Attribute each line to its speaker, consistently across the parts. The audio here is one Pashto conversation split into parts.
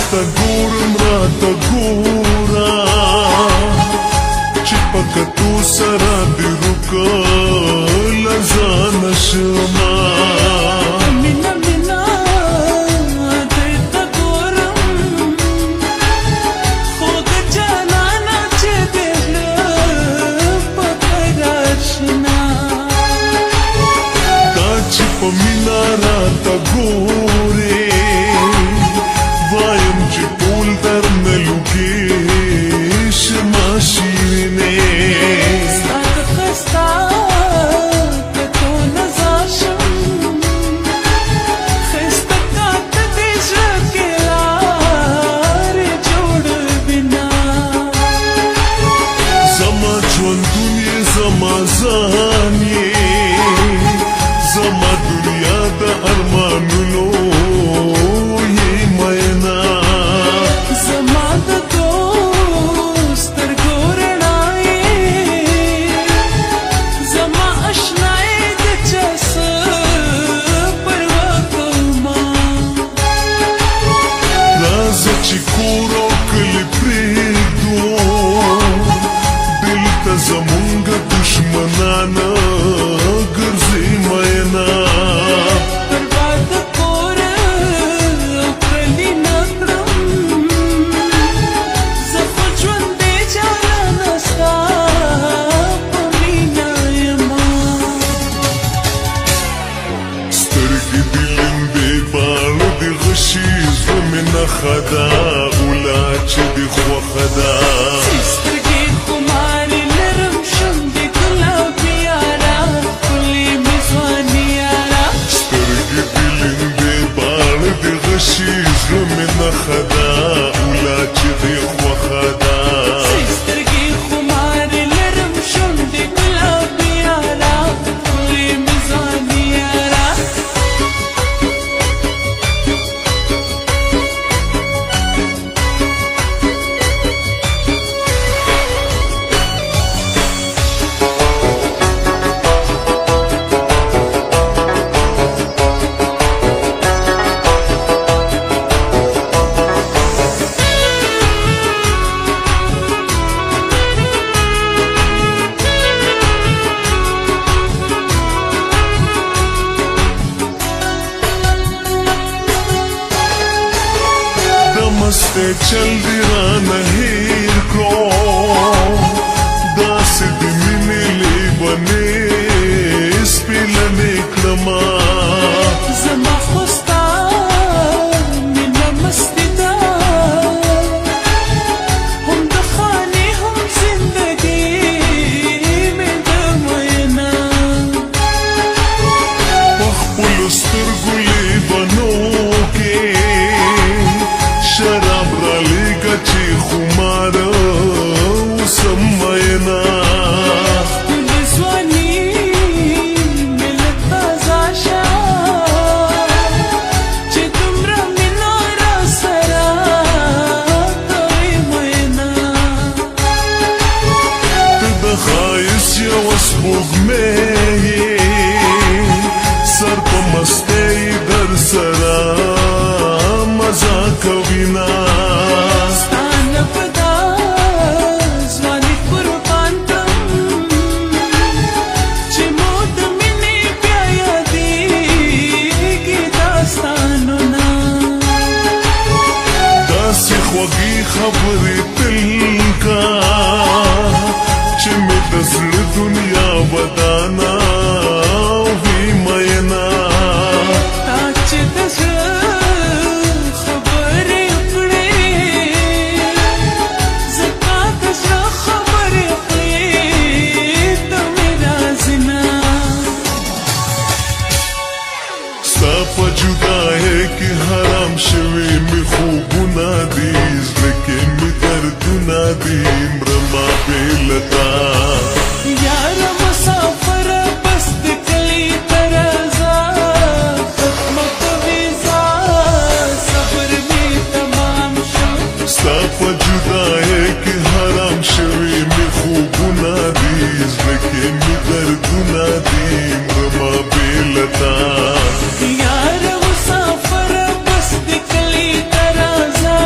Speaker 1: درته ګورم راته ګوره چې په کتو سره دې روکله ځانه شمه
Speaker 2: مینه مینه درته ګورم خو د جانانه چې دې زړه په قرار شنه
Speaker 1: دا چې په مینه راته ګورې وایم چې ټول درنه لوګې شمه شیرینې
Speaker 2: ستا د ښایسته کتو نه ځار شم ښایسته کاته دې زړه کې لارې جوړوینه
Speaker 1: زما ژوندون یې زما ځان یې زما دنیا د ارمانونو یې مینا
Speaker 2: زما د دوست سترګو رڼا یې زما اشنا یې د چا څه پروا کومه
Speaker 1: راځه چې کور او کلي پرېږدو دلته زمونږ دشمنان ګرځي مینا
Speaker 2: برباد د کور او کلي نه کړم زه خو ژوندی جانانه ستا په مینه یمه
Speaker 1: سترګې دې لمبې باڼه دې غشي زړه مې نښه ده اوله چې دې خوښه ده
Speaker 2: سترګې خمارې لرم شونډې ګلابي یاره ښکلې مې ځواني یاره
Speaker 1: سترګې دې لمبې باڼه دې غشي زړه مې نښه ده اوله چې دې خوښه ده
Speaker 2: سترګې خمارې لرم شونډې ګلابي یاره ښکلې مې ځواني یاره
Speaker 1: مستې چل دې رانه هېر کړو داسې د مینې لیونې سپېلنې کړمه
Speaker 2: زما خو ستا مینه مستي ده هم د خانې هم زندګي مې د مینا
Speaker 1: په خپلو سترګو لیونو کې شراب را لېږه چې خماره اوسم مینا
Speaker 2: ښکلې ځواني مې له تازه شه چې دومره مینه راسره کوې مینا
Speaker 1: ته د ښایست یوه سپوږمۍ یې سر په مستۍ در سره مزه کوینه
Speaker 2: ستا نه په دا ځواني قربان کړم چې مو د مینې بیا یادېږي داستانونه
Speaker 1: داسې خوږې خبرې تل کا چې مې د زړه دنیا ودانه وي مینا
Speaker 2: تا چې د زړه خبرې کړې زه تا د زړه خبرې کړې ته مې رازنه
Speaker 1: ستا په جدایۍ کې حرام شوي مې خوبونه دي زړه کې مې دردونه دي مرمه بې له تا
Speaker 2: یاره مسافره بس د کلي ته راځه ختمه په ویزا صبر مې تمام شو
Speaker 1: ستا په جدایۍ کې حرام شوي مې خوبونه دي زړه کې مې دردونه دي مرمه بې له تا
Speaker 2: یاره مسافره بس د کلي ته راځه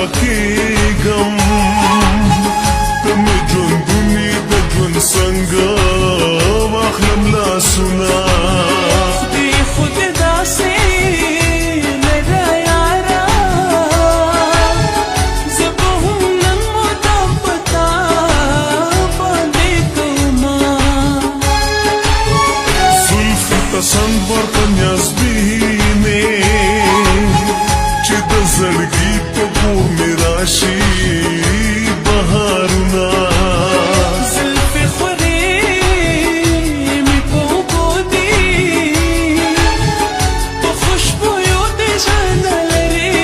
Speaker 1: خوکیگم تمی جوندونی د جون څنګه واخلم لاسونه
Speaker 2: خدای خود داسې لره یارا زه به هم نن مدام په تا باندې کومه
Speaker 1: زلفې ته سند ورکړه نیازبینې چې د زړګي په کور مې راشي بهارونه
Speaker 2: زلفې خورې مې په اوبو دي په خوشبویو د ژوند لري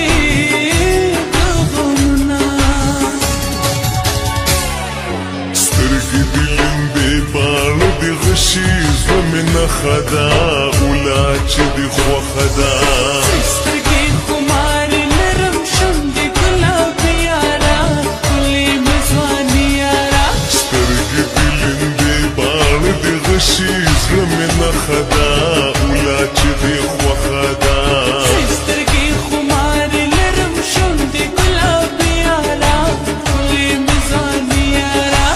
Speaker 2: د غمونه
Speaker 1: سترګې دې لمبې باڼه دې غشي زړه مې نښه ده اوله چې دې خوښه ده
Speaker 2: سترګې خمار نرم شونډې ګلابي یارا ښکلې مې ځواني یارا
Speaker 1: سترګې دې لمبې باڼه دې غشي زړه مې نښه ده اوله چې دې خوښه ده
Speaker 2: سترګې خمار نرم شونډې ګلابي یارا ښکلې مې ځواني یارا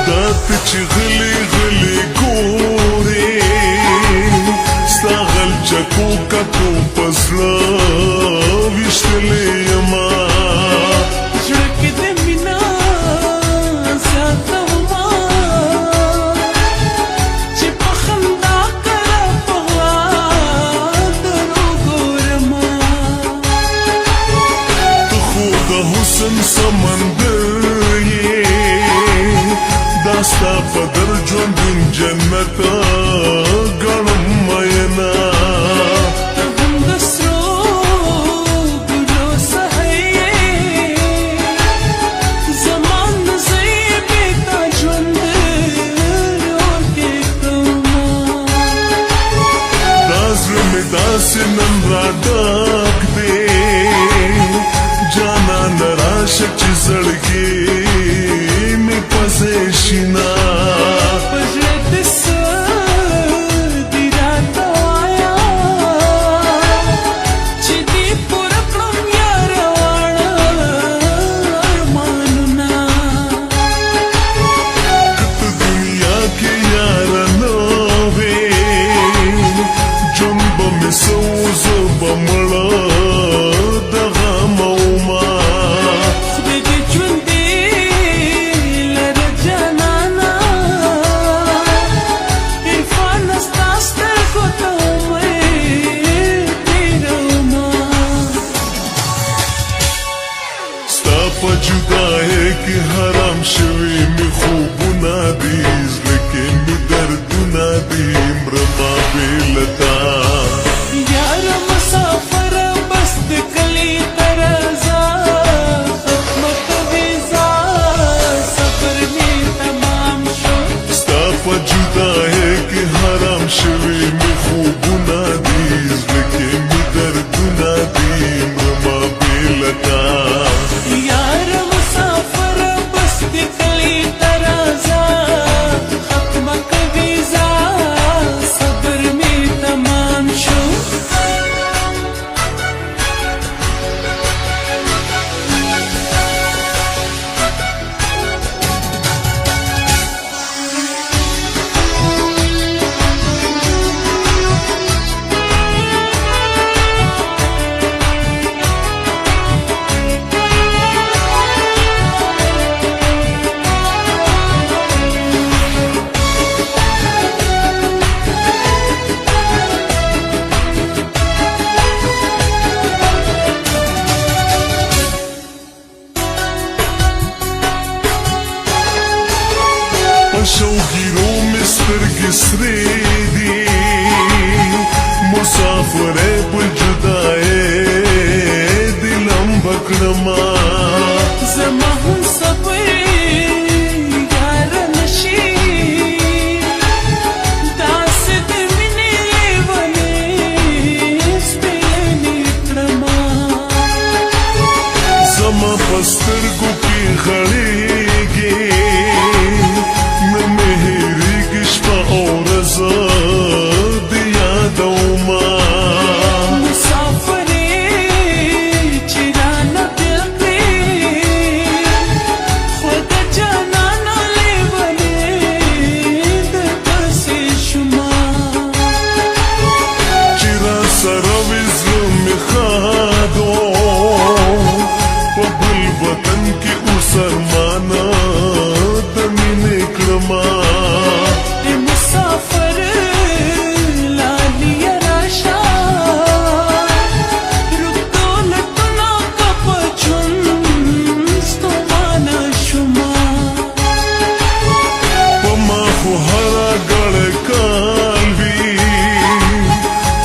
Speaker 1: داته چې غلي غلي ګورې ستا غل چکو ککو پزړه ویشتلې یما
Speaker 2: زړه کې د مینا زیاته وما چې په خندا کړه په غلا درو ګورما
Speaker 1: ته خو د حسن سمندر یې دا ستا په در ژوندون جنت ګڼم مینا
Speaker 2: ته هم د سرو ګلو څخه یې زما نظر یې بې تا ژوند وکې کړما
Speaker 1: دا زړه مې داسې نن را ډک دی جانانه راشه چې زړګي مې پسې شینا
Speaker 2: په زړه دې څه دي راته وایه چې دې پوره کړم یاره واړه ارمانونه
Speaker 1: په دنیا کې یاره نه وې ژوند به مې سو زه به مړه د غمه ومه
Speaker 2: خدای دې ژوندې لره جانانه عرفانه ستا سترګو ته عمر تېرومه
Speaker 1: ستا په جدایۍ کې حرام شوي مې خوبونه دي زړه کې مې دردونه دي مرمه بې له تا
Speaker 2: یاره مسافره بس د کلي ته راځه ختمه که ویزه سفر مې تمام شو
Speaker 1: ستا په جدایۍ کې حرام شوي مې خوبونه دي زړه کې مې دردونه دي مرمه بې له تا
Speaker 2: یاره مسافره بس د کلي ته راځه ختمه که ویزه صبر مې تمام شو
Speaker 1: په شوګیرو مې سترګې سرې دي مسافر په جدای دلم بکړما
Speaker 2: زما هم صبر یار نشي داسې د مینې لیونې سپینې کړما
Speaker 1: زما په سترګو کې غړېږي نه مې هېرېږي شپه او ورځ د یادومه سرمانا تمینه کړما
Speaker 2: مسافر لالی راشا رکو لټنا کپ چون ستومانا شما
Speaker 1: پما خو هرا ګړ کال وی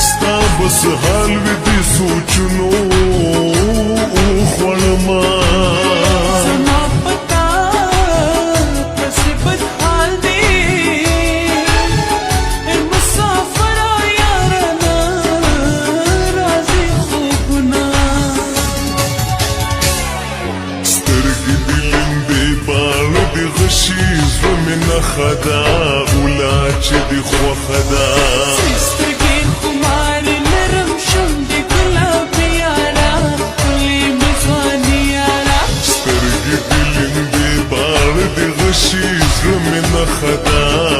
Speaker 1: ستا بس حال وی دي سوچنو خړما خدا اولا چې دی خوخه ده
Speaker 2: سترګې خمار نرم شم د ګلاب یارا ښکلې مې ځواني یارا
Speaker 1: سترګې د لمبې باڼه د غشي زړه مې نښه ده